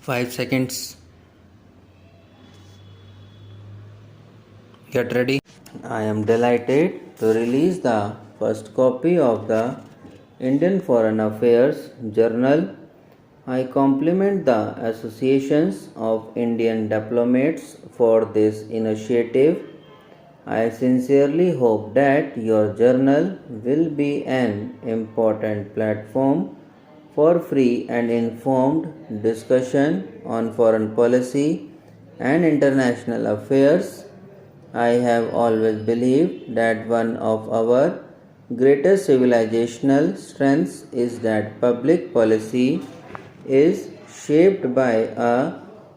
5 seconds. Get ready. I am delighted to release the first copy of the Indian Foreign Affairs Journal. I compliment the associations of Indian diplomats for this initiative. I sincerely hope that your journal will be an important platform for free and informed discussion on foreign policy and international affairs. I have always believed that one of our greatest civilizational strengths is that public policy is shaped by a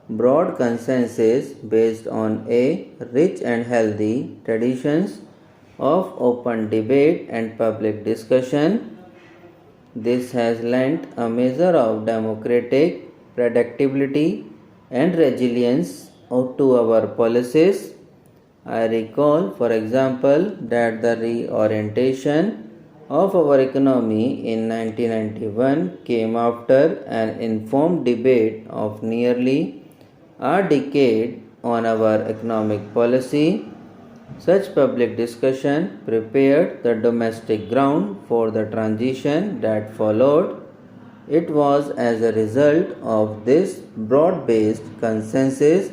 broad consensus based on a rich and healthy traditions of open debate and public discussion. This has lent a measure of democratic predictability and resilience to our policies. I recall, for example, that the reorientation of our economy in 1991 came after an informed debate of nearly a decade on our economic policy. Such public discussion prepared the domestic ground for the transition that followed. It was as a result of this broad-based consensus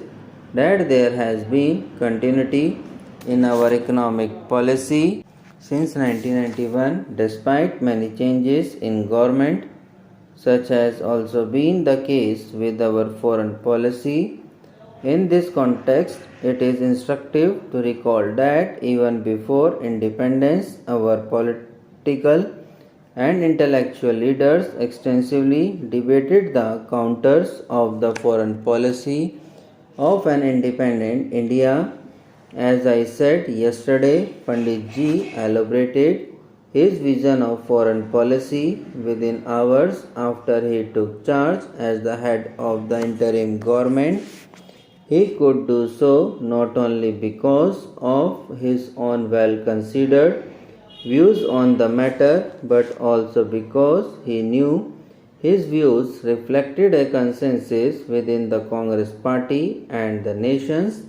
that there has been continuity in our economic policy since 1991, despite many changes in government, such has also been the case with our foreign policy. In this context, it is instructive to recall that even before independence, our political and intellectual leaders extensively debated the counters of the foreign policy of an independent India. As I said yesterday, Pandit Ji elaborated his vision of foreign policy within hours after he took charge as the head of the interim government. He could do so not only because of his own well-considered views on the matter, but also because he knew his views reflected a consensus within the Congress party and the nations.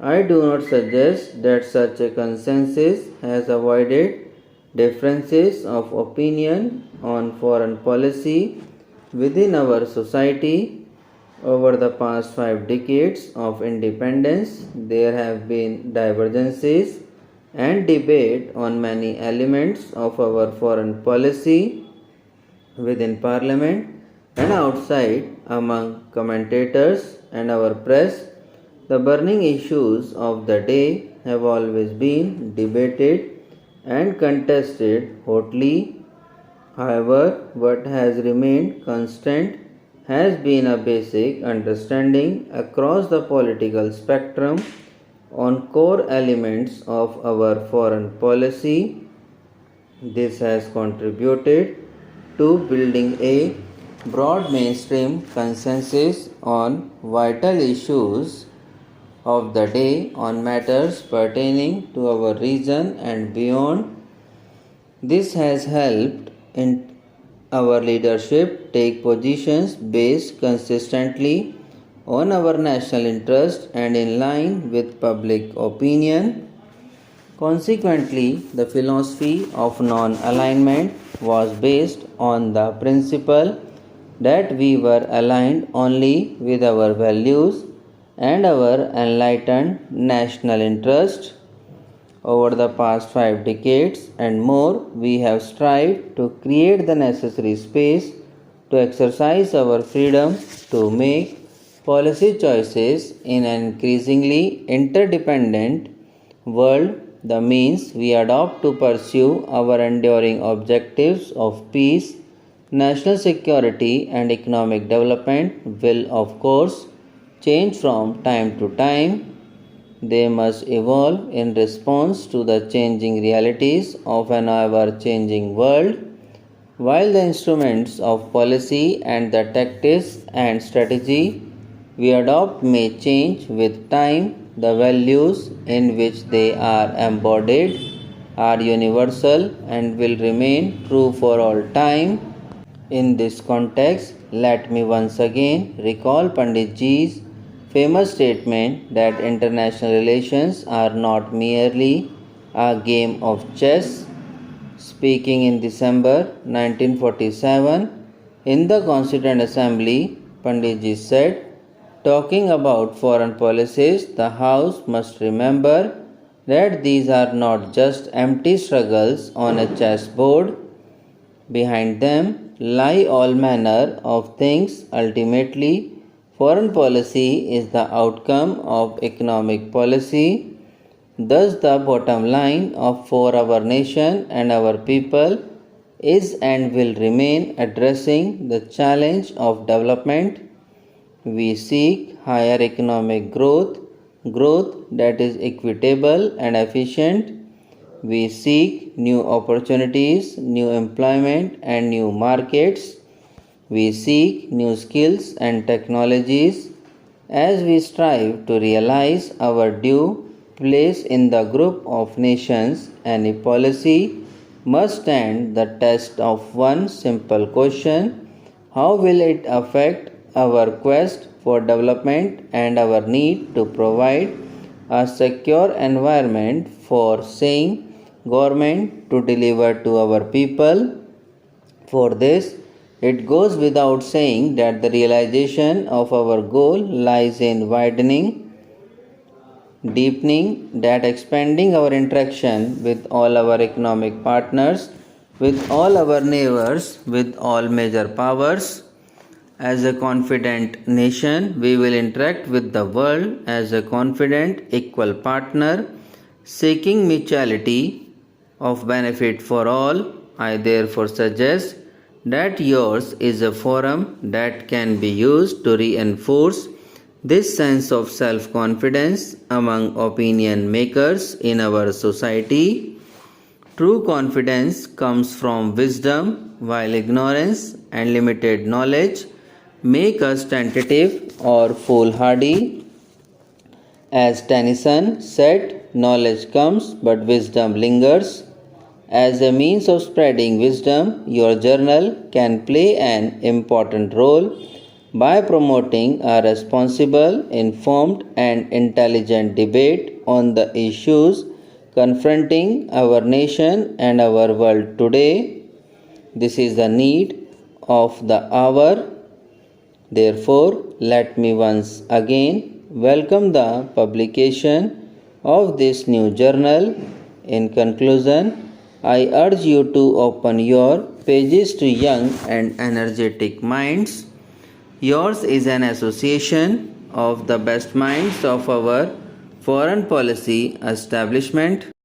I do not suggest that such a consensus has avoided differences of opinion on foreign policy within our society. Over the past 5 decades of independence, there have been divergences and debate on many elements of our foreign policy within parliament and outside among commentators and our press. The burning issues of the day have always been debated and contested hotly. However, what has remained constant has been a basic understanding across the political spectrum on core elements of our foreign policy. This has contributed to building a broad mainstream consensus on vital issues of the day on matters pertaining to our region and beyond. This has helped in our leadership take positions based consistently on our national interest and in line with public opinion. Consequently, the philosophy of non-alignment was based on the principle that we were aligned only with our values and our enlightened national interest. Over the past 5 decades and more, we have strived to create the necessary space to exercise our freedom to make policy choices in an increasingly interdependent world. The means we adopt to pursue our enduring objectives of peace, national security, and economic development will, of course, change from time to time. They must evolve in response to the changing realities of an ever-changing world. While the instruments of policy and the tactics and strategy we adopt may change with time, the values in which they are embodied are universal and will remain true for all time. In this context, let me once again recall Panditji's famous statement that international relations are not merely a game of chess. Speaking in December 1947 in the Constituent Assembly, Panditji said, talking about foreign policies, the House must remember that these are not just empty struggles on a chessboard. Behind them lie all manner of things. Ultimately, foreign policy is the outcome of economic policy. Thus, the bottom line for our nation and our people is and will remain addressing the challenge of development. We seek higher economic growth that is equitable and efficient. We seek new opportunities, new employment, and new markets. We seek new skills and technologies as we strive to realize our due place in the group of nations. Any policy must stand the test of one simple question: how will it affect our quest for development and our need to provide a secure environment for saying government to deliver to our people? For this, it goes without saying that the realization of our goal lies in widening, deepening, that expanding our interaction with all our economic partners, with all our neighbors, with all major powers. As a confident nation, we will interact with the world as a confident, equal partner, seeking mutuality of benefit for all. I therefore suggest that yours is a forum that can be used to reinforce this sense of self-confidence among opinion makers in our society. True confidence comes from wisdom, while ignorance and limited knowledge make us tentative or foolhardy. As Tennyson said, knowledge comes but wisdom lingers. As a means of spreading wisdom, your journal can play an important role by promoting a responsible, informed, and intelligent debate on the issues confronting our nation and our world today. This is the need of the hour. Therefore, let me once again welcome the publication of this new journal. In conclusion, I urge you to open your pages to young and energetic minds. Yours is an association of the best minds of our foreign policy establishment.